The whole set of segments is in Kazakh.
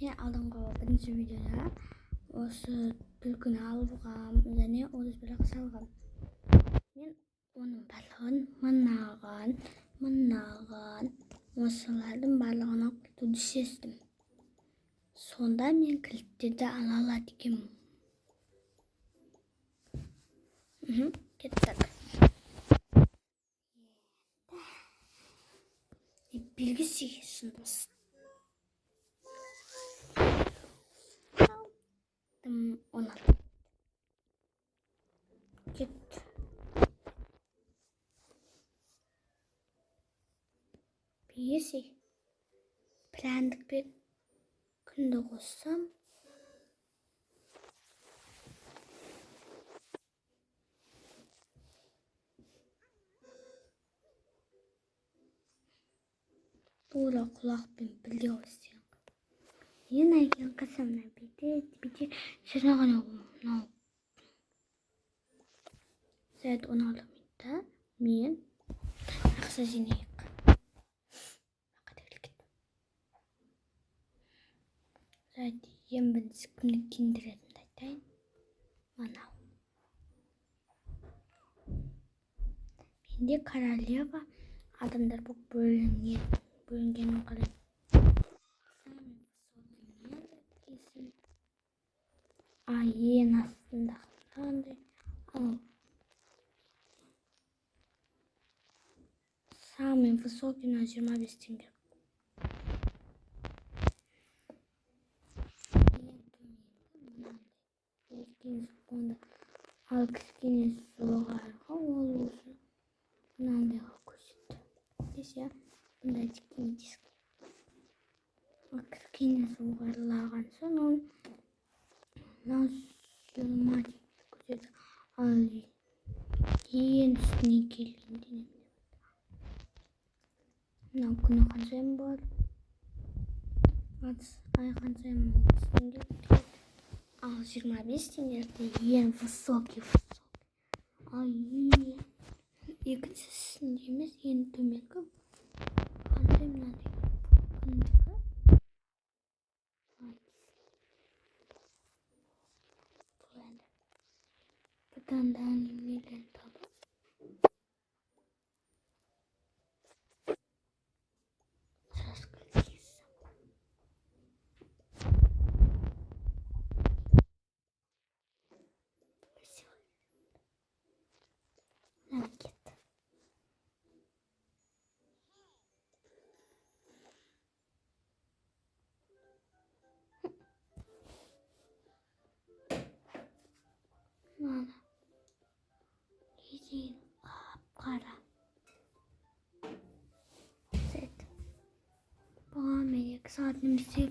мен алдыңғы бірінші видеода осы түлкіні алғам және 31 салғам. Мен оның барлығын мынаған осылардың барлығына құтуды шештім. Сонда мен кілттерді ала алады екенмін. Кеттік. Белгісі шындысын. Оны кет. Белгісі прәндікпен күнді қоссам. Тура құлақпен біле қойсаң. Ең әйген қасамна бейте шырағын оғым. Сәйт 16 минутта мен ақса жинайық. Сәйт ең бірінші кімді кендіретімді айтайын. Манау. Менде королева адамдар бұл бөлінгенін қарайым. Ең астында қандай. Самый высокий на 25 теңге. Ал кішкене жоғарғы ол осы мынандайға көшеді. Десе, бұндай кішкене диск. Ал кішкене жоғарылаған соң ол жиырма көшеді. Ал ең үстіне келгенде мынау күні қаншайым болады? Ай қаншайым 30 теңге. Ал 25 теңгеде ең высокий. Ал екіншісінде емес, ең төменгі қандай мынандай күндігі. Бұдан да немелен табы. Мана еден қап-қара. Сөйт. Бұған мен 2 сағат немесе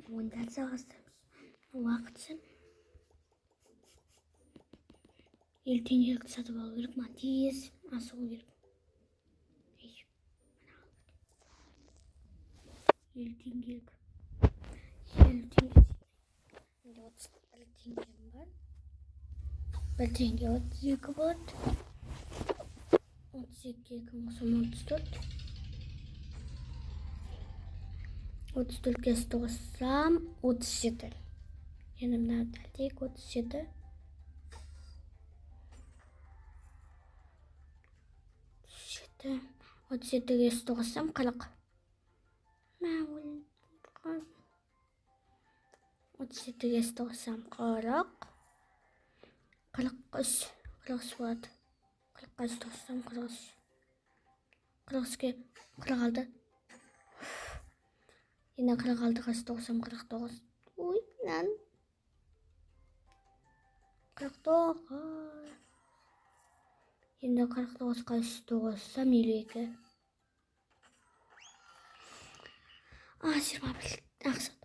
онда сағастырмыз. Уақытшы 50 теңгелік сатып алу керек. Ма тез асығу керек. 50 теңгелік. 50 теңге. 31 теңгем бар. 1 теңге 32 болады. 32 34. 34-ке тоғызсам 37. Енді мына дәлдейік 37. 37-ге тоғызсам 40. 37-ге тоғызсам 40. 43. 43 болады. 40-ға тоғызсам 43. 43-ге 46. Енді 46-ға тоғызсам 49. Ой, нан. 49. Енді 49-ға тоғызсам 52. 21 ақсат.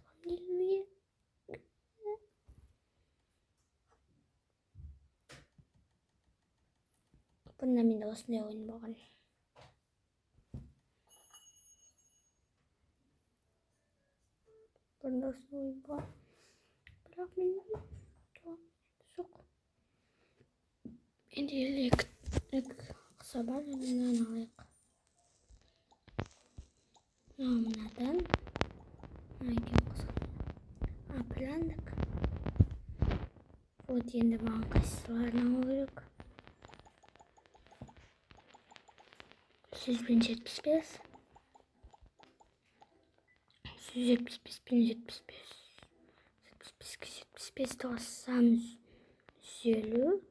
Бұнда менде осындай ойын болған. Бұнда осындай ойын болған. Бірақ мен жоқ. Енді екі қыса бар, мынаны алайық. Mınadan? Ayken kızım. Aplandık. Вот енді маған қайсыларын алу керек. 100 пен 75. 175 пен 75. 75-ке 75 тоқсам 150.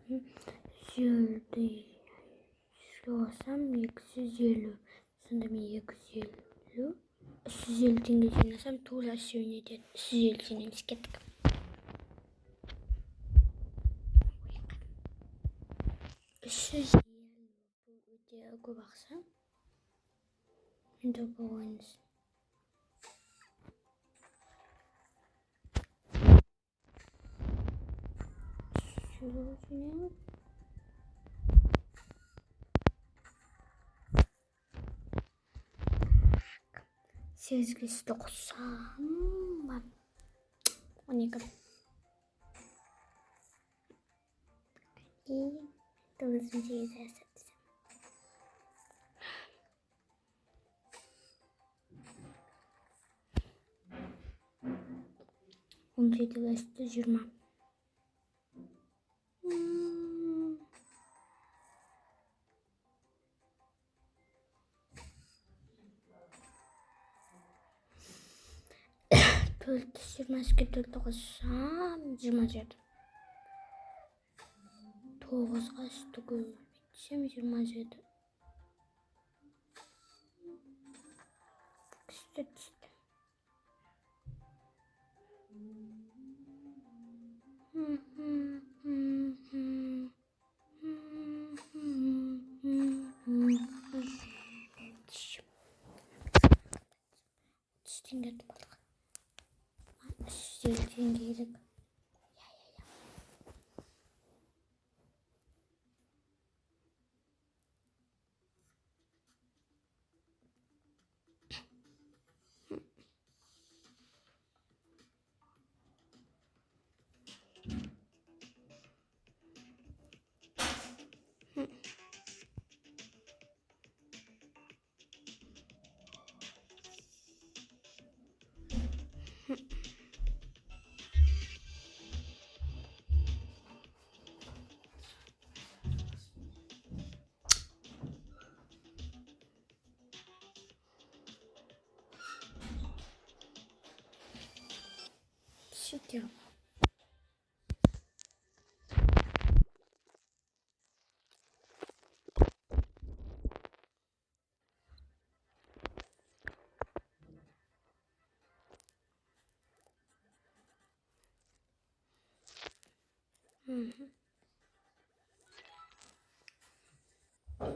150-ді 100-ге қоссам 250. Сонда мен 250. 350 теңге жинасам тура сегодня етеді. 350 теңгеміз кеттік. Bu ödeye oku baksa. Şimdi bu oyunuz. Şunu ne? Sezgisi dokunsam. Bak. 12. İyi. 9. izlersen. 17-20. Төрт 20-ге 4 қоссам 27. 9-ға 3-ті көбейтсем 27. Күшті түсті. Теңге болдық. 150 теңге керек. Sütüyor.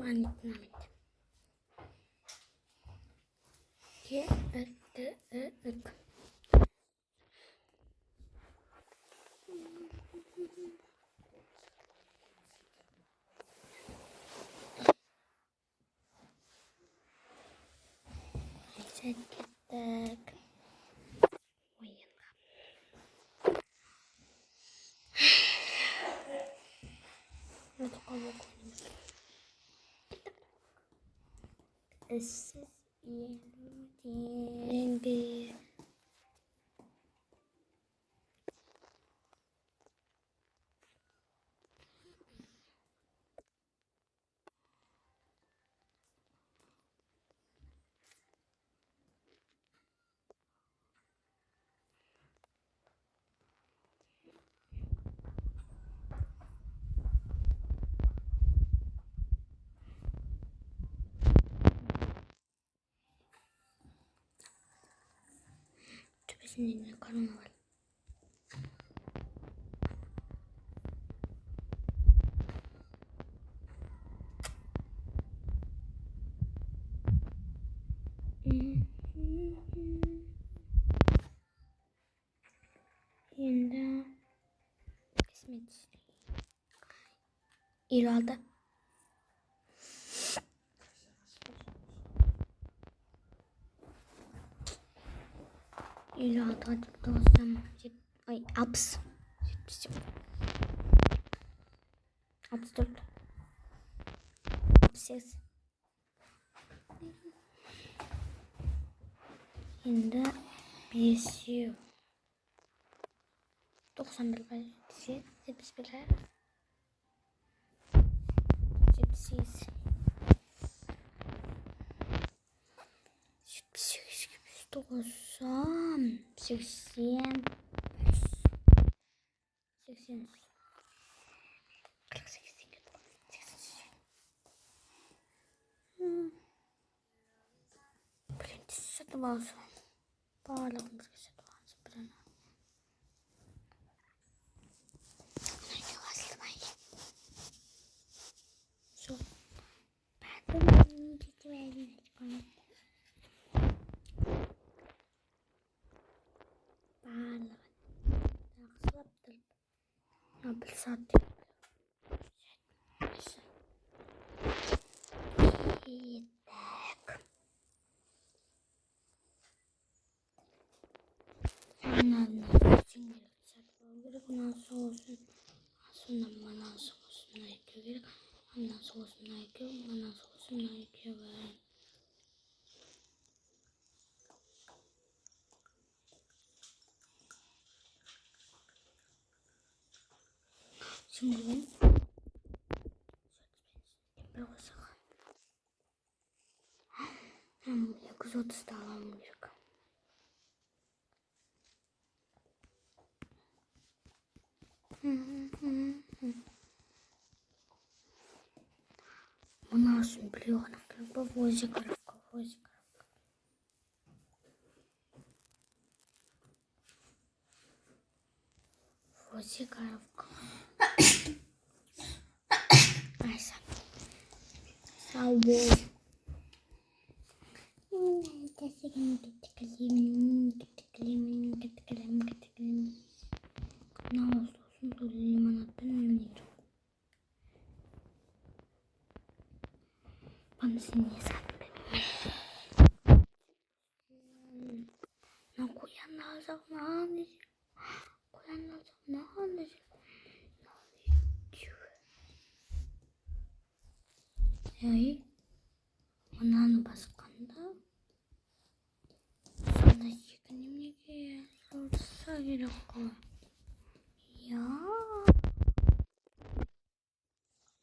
Ben gitmem. Ye ık. Neyse gittik. Hadi kavga koyalım. Issız yendi. Tepesinde karnım var. Yine kısmet. İrade. İrade hadi dostum. Ay aps. 64. 68. Endi besiyor. 91 besi. 71. 78. 78. 90. 80. 80. 48. 87. Birinci satı olsun. Bağlamamız satı olsun. Birinci. So, ben de gitmeyelim. Bağlam. Yakışıktır. Nabil sattı. Ondan soğusun. Aslında bana soğusun ayıkıyor. Ondan soğusun ayıkıyor. Bana soğusun ayıkıyor. Şimdi ben bir basak. Hem 930 da alamayacak. У нас ребенок как бы возик коровка, возик коровка. Возик коровка. Айса. Сауо. Bana seni sattı. Ne koyan lazım ne anlayacak? Koyan lazım ne anlayacak? Hey, ona baskanda. Sana yıkanayım ne ki? Sorsa gerek o. Ya.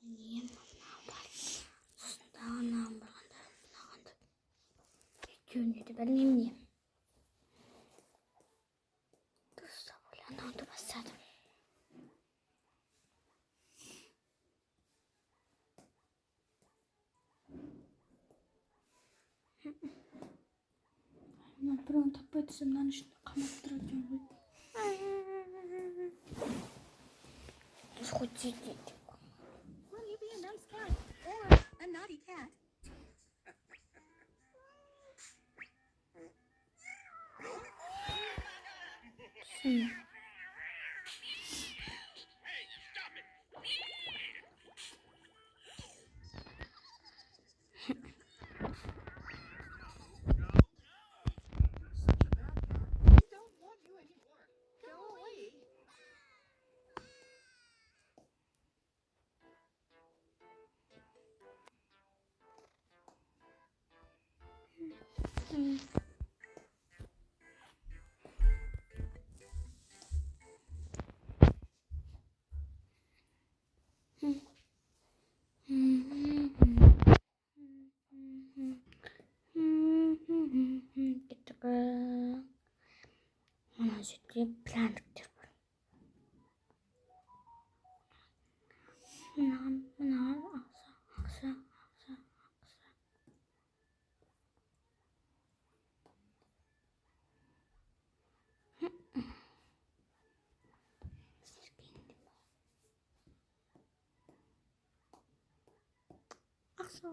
Niye bana var? Daha ne yapalım? Günlüğü ben neyim? Dursa böyle ne oldu basadım. Ben pronto yapıyorum lan şunu kapattıracağım. Сходите. Will you be a nice cat or a naughty cat? We don't want you anymore. Go away. Gitu kan. Mana sih dia planet dia. Menahan aksa. Aksa.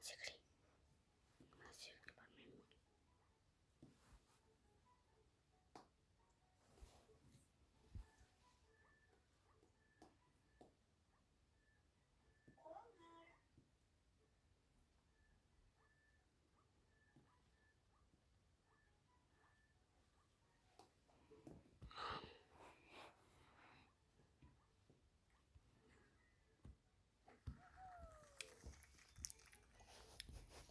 Sikri. Sikri parmen.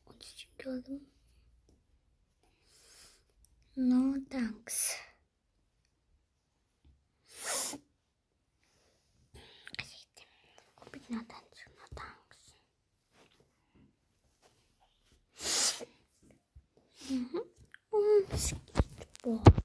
Onun için gördüm. No thanks. Купить на танцы, no thanks. Skateboard.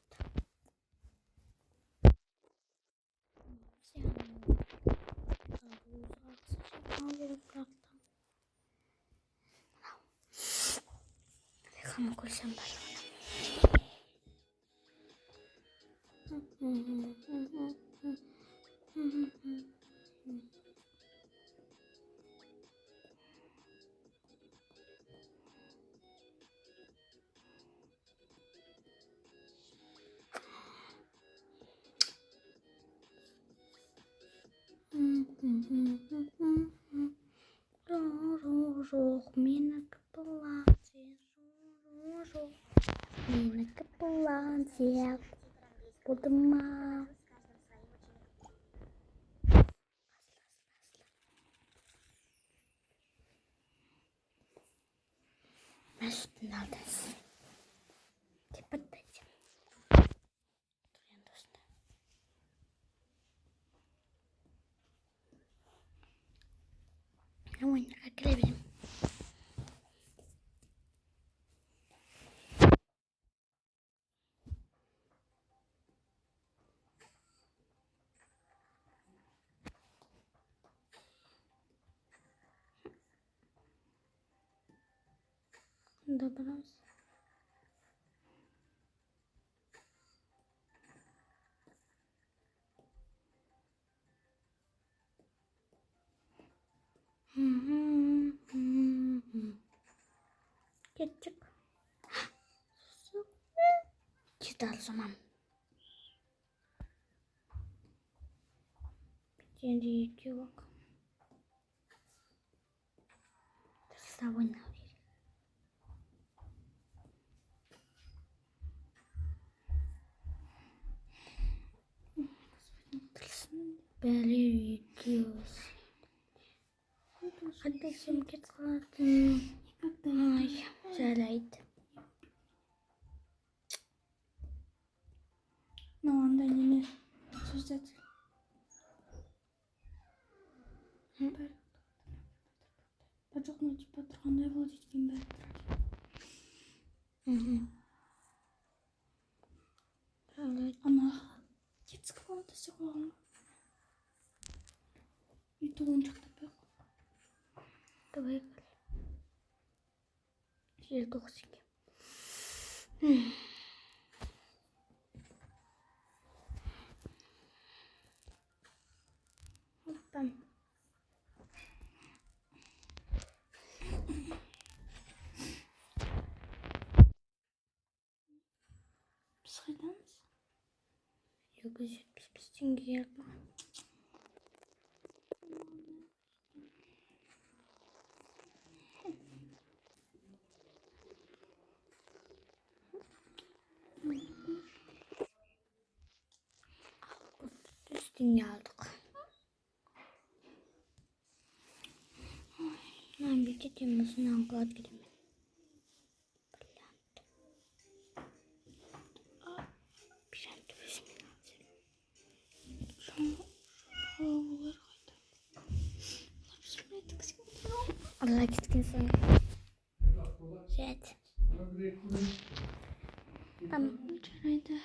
Dejamos con el Minneke платье буду мам. Может, надо типа дать. Ой, как левее. Добрался. Ketçap. Gider o zaman. Şimdi yok. Savun abi. Böyle yıkıyoruz. Hadi şimdi kalktım. Ay, güzeldi. Ну, анда неме создать. Пожоқны типа тұрғандай болды екен бәрі. Ана детский комната істеп қойған. Үйді ойыншықтап қойған. Давай. Жер тоқсик. Опа. Біз қайдамыз? 275 теңге. Üstüne aldık. Ben bir çekimizin anlat gidelim. Олар қайда? Олар білмей такси отырған. Allah gitkin sana. Jet. Tamam. Жарайды.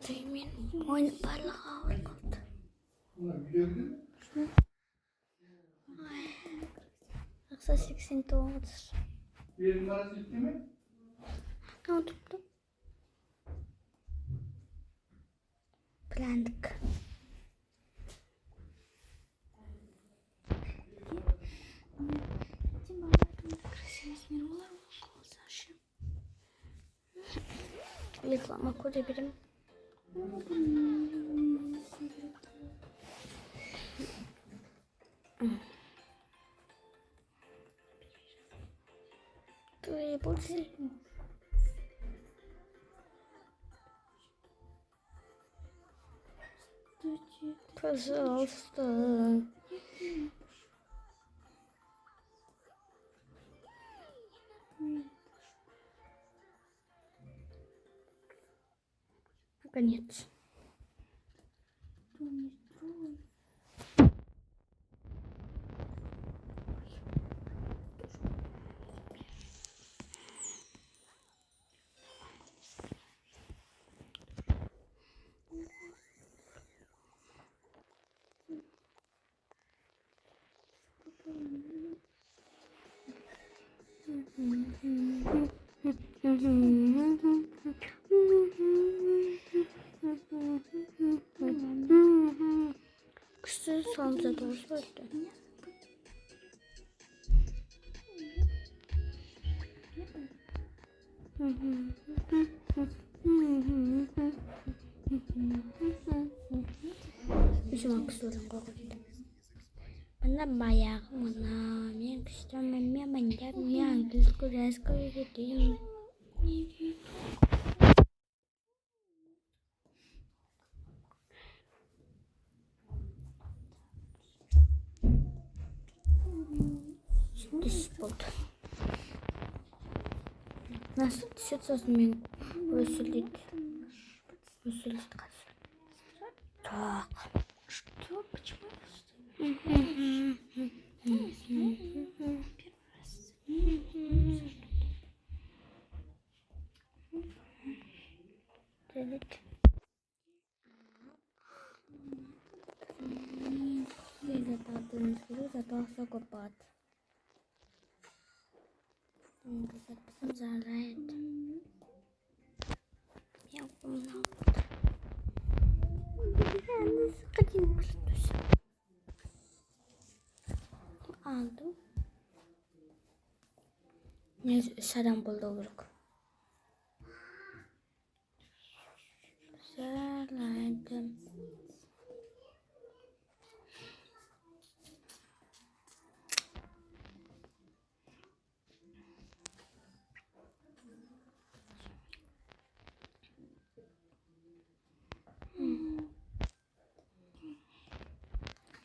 Түймен ойнап барлығы ауыр қалды. Ақса 89. Yerin arası gitti mi? Ne oturttu? Plandık. Сен балалардың красивесінер олар қалсашы. Reklama koyabilirim. Твои пульсы. Пожалуйста. Конец. Что не строй. Kısa salça doğru söyledi. Üzüm aksıyorum kokuydu. Bana bayağı bana ben kışlamam ya ben de ya gül kuras koyuydu. Diş buldu. Nasıl diş atıyorsun ben? Василит. Василит касса. Так. Что? Почему я Evet. Böyle tadını sürüyor zато сокопат. Güzel bizim zarlayet. Я помню. Я nasıl kadın buluştum. Aldım. Ne şadan bulduk. Zarlaydım.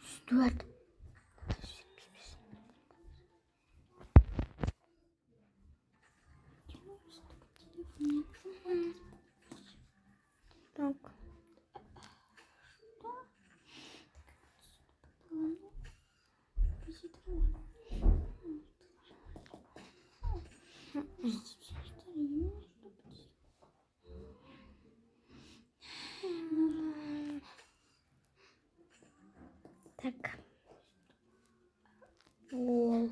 Stuart. Так. Так. Ол.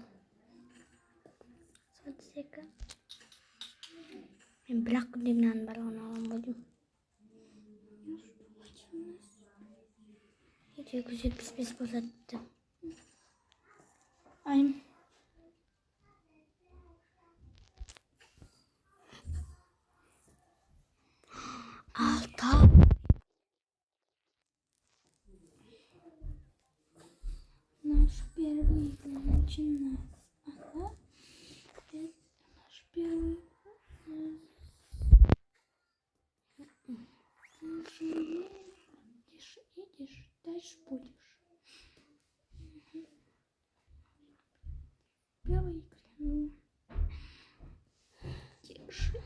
Сатсека. Мен бірақ күннен барған алам будем. 775 босатты. Айм. Алта. Наш первый начинает. Ага. Это наш первый. Едешь, дальше будешь. Первый глянул. Тише.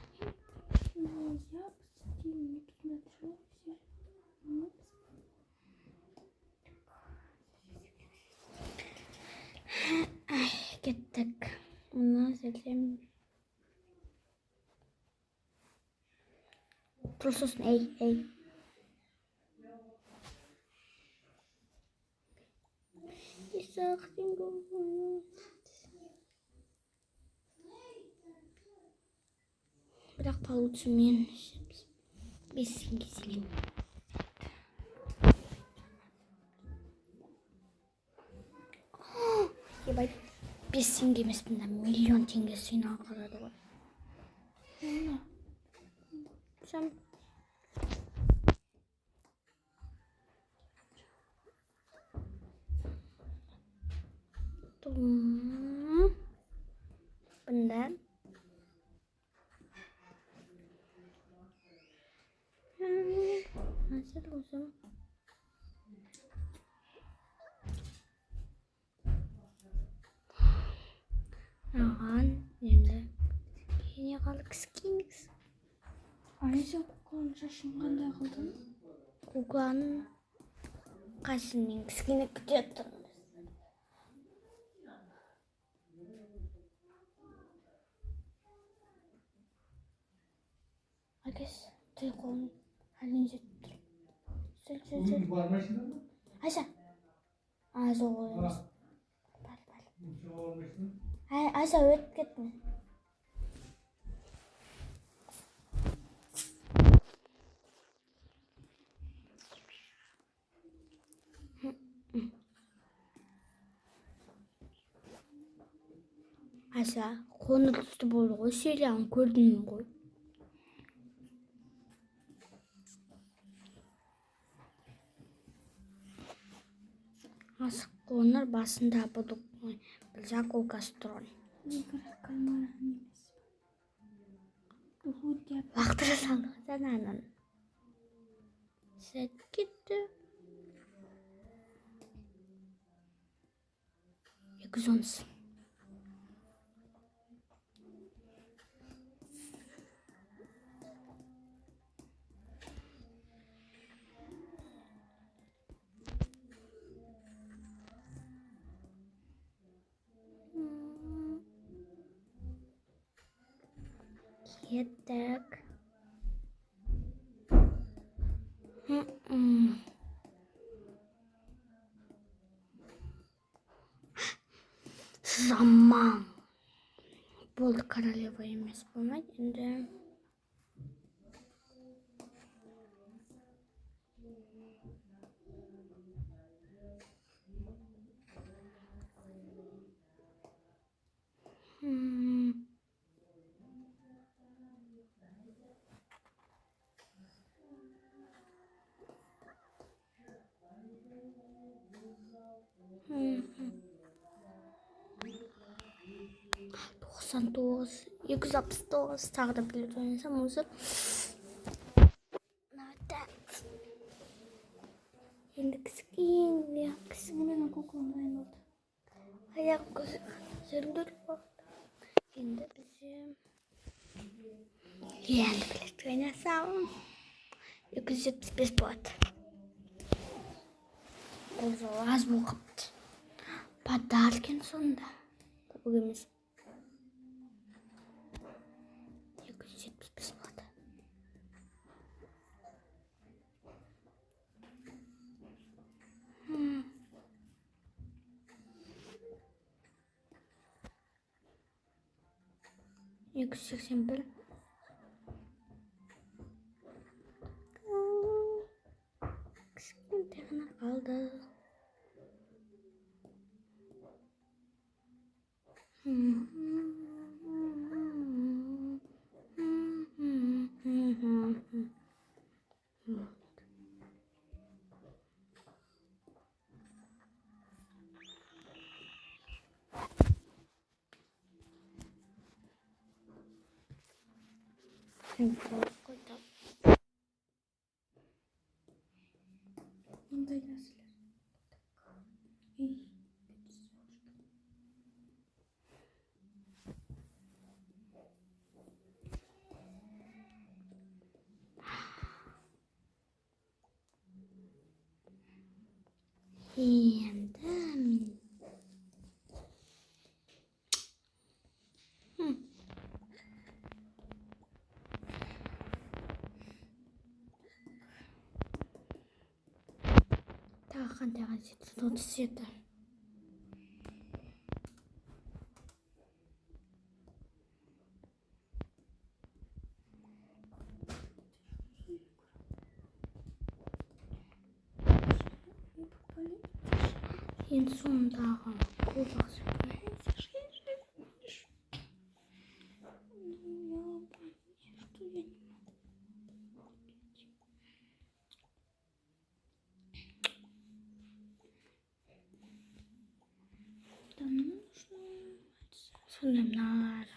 Ну, я не посмотрел все. Gittik. Ondan sonra Prososun ey. İsaktin bu. Бірақ получше мен бес теңге сыйлаймын. Ебать, 5 теңге емес мында миллион теңге сыйнап қалады ғой. Сам. Bentar. Masih kosong. Aman, енді кейіне қалды кісі кеймекс. Айша қоқан шашың қандай қылдың? Кукланың қасымен кішкене күте тұрмыз. Әкес, телефонын әлін жетіп тұр. Bugün var maçında mı? Айша. Жоқ емес. Şu var maçında. Айша өтіп кетті. Айша, қоңыр түсті болды ғой, серияны көрдің ғой. Асық қоңыр басында бұдық қой, бір заколкасы тұрған. Игорь кальмара емес. Угудя. Вақтыра салдық жананын. Сәт кетті. 210. Кеттік. Заман. Болды, королева емес болмайды енді. Тоқсан тоғыз, 269 тағы да білет ойнасам осы. Енді кішкене Менің куклам дайын болды. аяқ көзі жүрдір болды. Енді бізе енді білет ойнасам 275 болады. Ол жолы аз болғапты. Подаркен сонда. Көп емес. 275 болады. Екі жүз сексен бір. Кішкентай ғана қалды. Мындай нәрселер. Ей, Енді тағы қандай қажет? 37. Енді сондағы көп ақша. Сонда мыналар.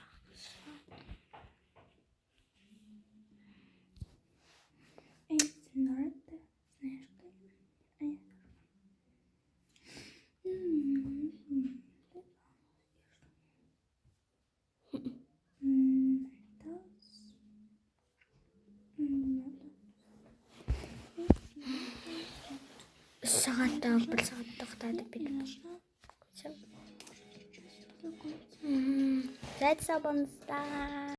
Эй, знаешь, 3 сағаттағы 1 сағатта ұйықтатып береді. Зайт салбаңыздар.